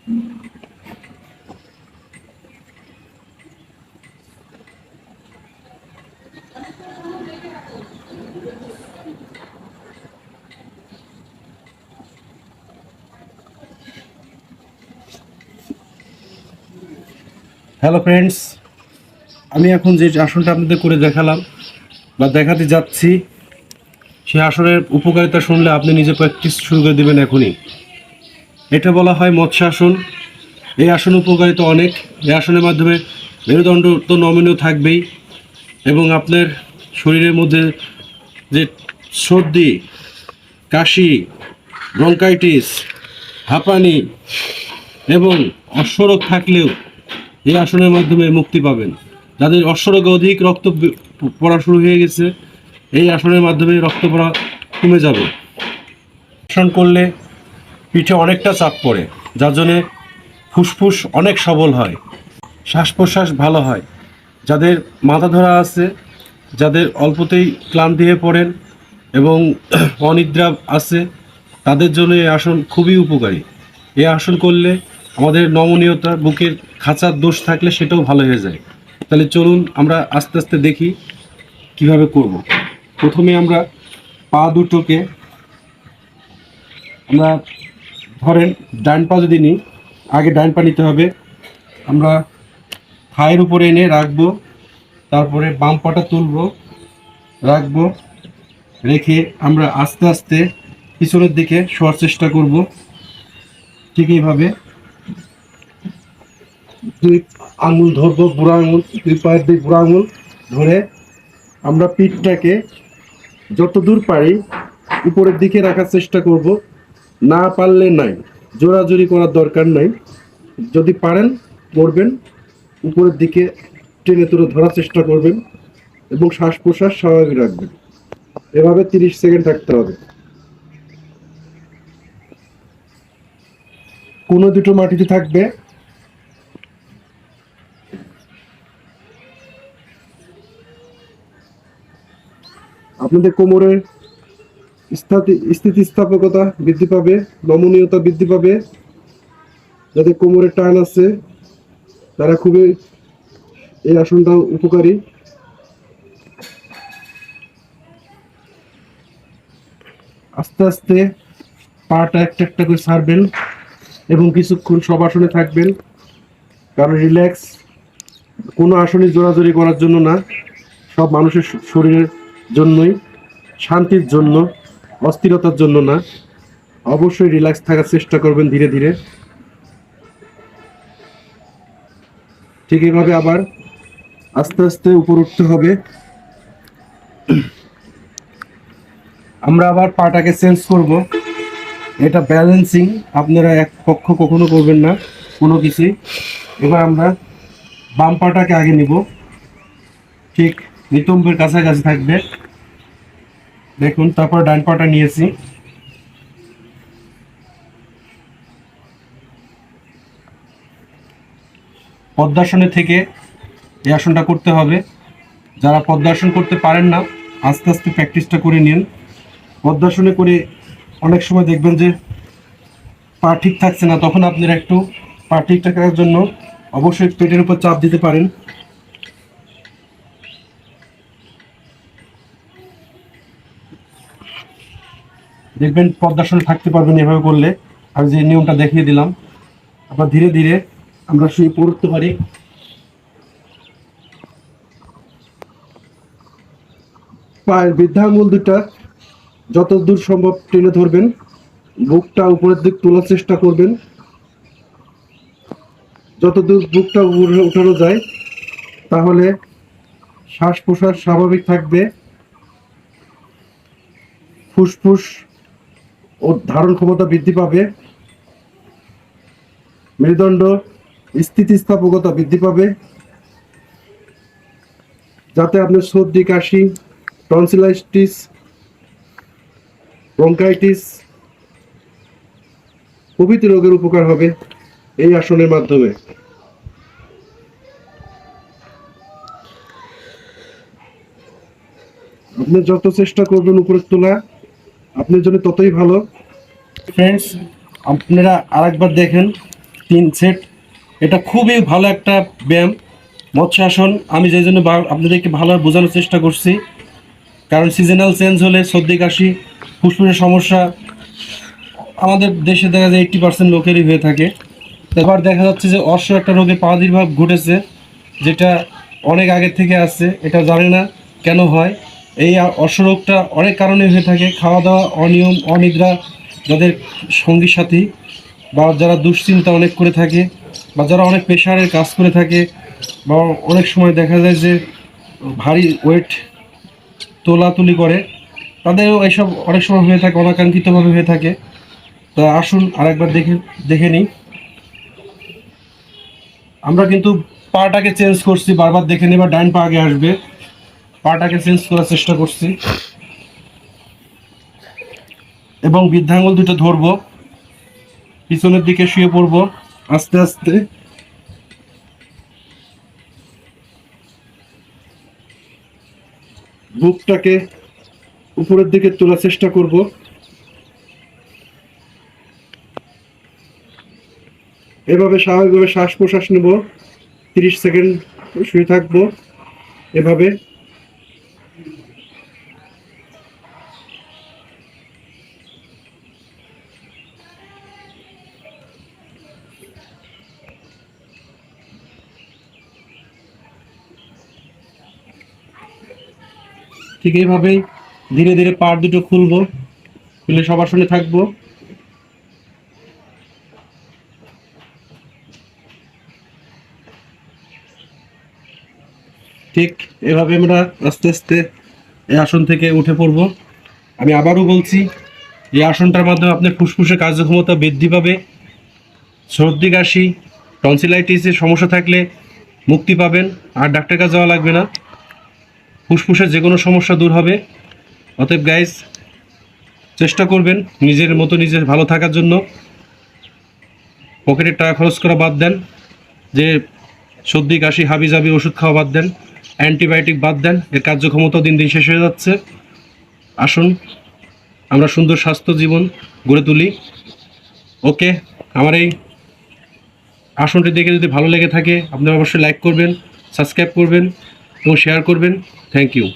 Hello friends, আমি এখন যে আসনটা আপনাদের করে দেখালাম বা দেখাতে যাচ্ছি, সেই আসনের উপকারিতা শুনলে আপনি নিজে প্র্যাকটিস শুরু করে দেবেন এখনই। এটা বলা হয় মৎস্যাসন। এই আসন উপকারিতা অনেক। এই আসনের মাধ্যমে মেরুদণ্ড তো নমনীয় থাকবেই, এবং আপনার শরীরের মধ্যে যে সর্দি, কাশি, ব্রঙ্কাইটিস, হাঁপানি এবং অশ্বরোগ থাকলেও এই আসনের মাধ্যমে মুক্তি পাবেন। যাদের অশ্বরোগে অধিক রক্ত পড়া শুরু হয়ে গেছে, এই আসনের মাধ্যমে রক্ত পড়া কমে যাবে। আসন করলে পিঠে অনেকটা চাপ পড়ে, যার জন্যে ফুসফুস অনেক সবল হয়, শ্বাস প্রশ্বাস ভালো হয়। যাদের মাথা ধরা আছে, যাদের অল্পতেই ক্লান্তি হয়ে পড়েন এবং অনিদ্রা আছে, তাদের জন্য এই আসন খুবই উপকারী। এই আসন করলে আমাদের নমনীয়তা, বুকের খাঁচার দোষ থাকলে সেটাও ভালো হয়ে যায়। তাহলে চলুন আমরা আস্তে আস্তে দেখি কিভাবে করব। প্রথমে আমরা পা দুটোকে, আমরা ধরেন ডান পা যদি নিই, আগে ডান পা নিতে হবে। আমরা থায়ের উপরে এনে রাখবো, তারপরে বাম পাটা তুলবো, রাখবো, রেখে আমরা আস্তে আস্তে পিছনের দিকে শোয়ার চেষ্টা করব। ঠিক এইভাবে দুই আঙুল ধরবো, বুড়া আঙুল, দুই পায়ের দিক বুড়া আঙুল ধরে আমরা পিঠটাকে যত দূর পারি উপরের দিকে রাখার চেষ্টা করব। না পারলে নাই, জোরাজুরি করার দরকার নাই। যদি পারেন করবেন, উপরের দিকে টেনে তুলে ধরার চেষ্টা করবেন এবং শ্বাস প্রশ্বাস স্বাভাবিক রাখবেন। এভাবে 30 সেকেন্ড থাকতে হবে। কোনো দুটো মাটিতে থাকবে। আপনাদের কোমরের স্থিতিস্থাপকতা বৃদ্ধি পাবে, নমনীয়তা বৃদ্ধি পাবে। যাদের কোমরের টান আছে তারা খুবই এই আসনটা উপকারী। আস্তে আস্তে পাটা একটা একটা করে ছাড়বেন এবং কিছুক্ষণ সব আসনে থাকবেন, কারণ রিল্যাক্স। কোনো আসনে জোরাজোরি করার জন্য না, সব মানুষের শরীরের জন্যই, শান্তির জন্য, অস্থিরতার জন্য না। অবশ্যই রিল্যাক্স থাকার চেষ্টা করবেন ধীরে ধীরে। ঠিক এইভাবে আবার আস্তে আস্তে উপর উঠতে হবে। আমরা আবার পাটাকে চেঞ্জ করব। এটা ব্যালেন্সিং, আপনারা এক পক্ষ কখনো করবেন না কোনো কিছুই। এবার আমরা বাম পাটাকে আগে নিব, ঠিক নিতম্বের কাছাকাছি থাকবে, দেখুন। তারপর ডান পাটা নিয়েছি। পদ্মাসনে থেকে এই আসনটা করতে হবে। যারা পদ্মাসন করতে পারেন না, আস্তে আস্তে প্র্যাকটিসটা করে নিন। পদ্মাসনে করে অনেক সময় দেখবেন যে পা ঠিক থাকছে না, তখন আপনারা একটু পা ঠিক থাকার জন্য অবশ্যই পেটের উপর চাপ দিতে পারেন। দেখবেন পদ্মাসনে থাকতে পারবেন এভাবে করলে। আমি যে নিয়মটা দেখিয়ে দিলাম, আবার ধীরে ধীরে আমরা শুয়ে পড়তে পারি। পায়ের বৃদ্ধাঙ্গুল দুটা যত দূর সম্ভব টেনে ধরবেন, বুকটা উপরের দিক তোলার চেষ্টা করবেন। যত দূর বুকটা উঠানো যায়, তাহলে শ্বাস প্রশ্বাস স্বাভাবিক থাকবে, ফুসফুস ও ধারণ ক্ষমতা বৃদ্ধি পাবে, মেরুদণ্ড স্থিতিস্থাপকতা বৃদ্ধি পাবে, যাতে আপনার সর্দি, কাশি, টনসিলাইটিস, ব্রঙ্কাইটিস প্রভৃতি রোগের উপকার হবে এই আসনের মাধ্যমে। আপনি যত চেষ্টা করবেন উপরে তোলা, আপনার জন্য ততই ভালো। ফ্রেন্ডস, আপনারা আরেকবার দেখেন 3 সেট। এটা খুবই ভালো একটা ব্যায়াম মৎস্যাসন। আমি যেই জন্য আপনাদেরকে ভালোভাবে বোঝানোর চেষ্টা করছি, কারণ সিজনাল চেঞ্জ হলে সর্দি কাশি ফুসফুসের সমস্যা আমাদের দেশে দেখা যায় 80% লোকেরই হয়ে থাকে। এবার দেখা যাচ্ছে যে অশ্ব একটা রোগের প্রাদুর্ভাব ঘটেছে, যেটা অনেক আগের থেকে আছে, এটা জানে না কেন হয়। এই অশ্ব রোগটা অনেক কারণে হয়ে থাকে, খাওয়া দাওয়া, অনিয়ম, অনিদ্রা, যাদের সঙ্গী সাথী, বা যারা দুশ্চিন্তা অনেক করে থাকে, বা যারা অনেক প্রেশারের কাজ করে থাকে, বা অনেক সময় দেখা যায় যে ভারী ওয়েট তোলাতুলি করে, তাদেরও এসব অনেক সময় হয়ে থাকে, অনাকাঙ্ক্ষিতভাবে হয়ে থাকে। তা আসুন আরেকবার দেখে নিই। আমরা কিন্তু পাটাকে চেঞ্জ করছি, বারবার দেখে নিই, বা ডাইন পা আগে আসবে, পাটাকে চেঞ্জ করার চেষ্টা করছি এবং বৃদ্ধাঙ্গুল দুটো ধরবো, পিছনের দিকে শুয়ে পড়বো আস্তে আস্তে। বুকটাকে উপরের দিকে তোলার চেষ্টা করব। এভাবে স্বাভাবিকভাবে শ্বাস প্রশ্বাস নেব, 30 সেকেন্ড শুয়ে থাকবো এভাবে। ঠিক এইভাবেই ধীরে ধীরে পা দুটো খুলবো, খুলে সবাসনে থাকবো। ঠিক এভাবে আমরা আস্তে আস্তে এই আসন থেকে উঠে পড়ব। আমি আবারও বলছি, এই আসনটার মাধ্যমে আপনার ফুসফুসের কার্যক্ষমতা বৃদ্ধি পাবে, সর্দি কাশি টনসিলাইটিসের সমস্যা থাকলে মুক্তি পাবেন, আর ডাক্তার কাছে যাওয়া লাগবে না, ফুসফুসের যে কোনো সমস্যা দূর হবে। অতএব গাইজ, চেষ্টা করবেন নিজের মতো নিজের ভালো থাকার জন্য। পকেটের টাকা খরচ করা বাদ দেন, যে সর্দি কাশি হাবিজাবি ওষুধ খাওয়া বাদ দেন, অ্যান্টিবায়োটিক বাদ দেন, এর কার্যক্ষমতা দিন দিন শেষ হয়ে যাচ্ছে। আসুন আমরা সুন্দর স্বাস্থ্য জীবন গড়ে তুলি। ওকে, আমার এই আসনটি দেখে যদি ভালো লেগে থাকে, আপনারা অবশ্যই লাইক করবেন, সাবস্ক্রাইব করবেন এবং শেয়ার করবেন। Thank you.